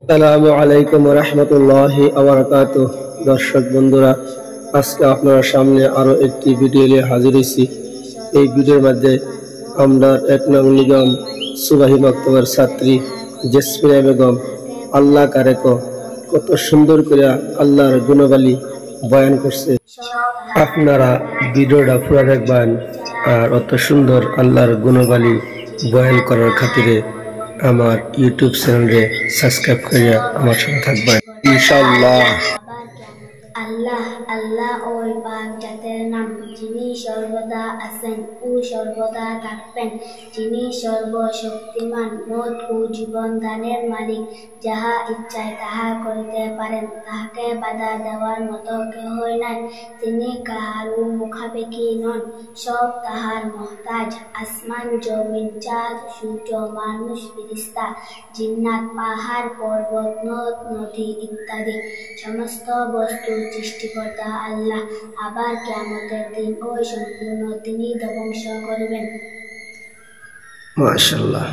আসসালামু আলাইকুম ওয়া রাহমাতুল্লাহি ওয়া বারাকাতুহু। দর্শক বন্ধুরা, আজকে আপনার সামনে আরো একটি ভিডিও নিয়ে হাজির হয়েছি। এই ভিডিওর মধ্যে আমরা ১ নং নিগম সুবাহি মক্তবের ছাত্রী জেসমিনা বেগম আল্লাহ কারেক কত সুন্দর করে আল্লাহর গুণগালি বয়ান করছে। আপনারা ভিডিওটা পুরো দেখবেন আর অত সুন্দর আল্লাহর গুণগালি বয়ান করার খাতিরে আমার ইউটিউব চ্যানেলে সাবস্ক্রাইব করে আমার সাথে থাকবেন ইনশাআল্লাহ। আল্লাহ আল্লাহ ওই পাক জাতের নাম, যিনি সর্বদা আছেন ও সর্বদা থাকবেন, যিনি সর্বশক্তিমান, মত ও জীবন দানের মালিক। যাহা ইচ্ছায় তাহা করিতে পারেন, তাহাকে বাধা দেওয়ার মতো কেহই নাই। তিনি কাহারও মুখাপেক্ষী নন, সব তাহার মহতাজ। আসমান জমিন চাঁদ সূর্য মানুষ ফেরেশতা জিন্নাত পাহাড় পর্বত নদ নদী ইত্যাদি সমস্ত বস্তু সৃষ্টিকর্তা আল্লাহ। আবার কিয়ামতের দিন ওই সম্পূর্ণ তিনি ধ্বংস করিবেন। মাশাআল্লাহ।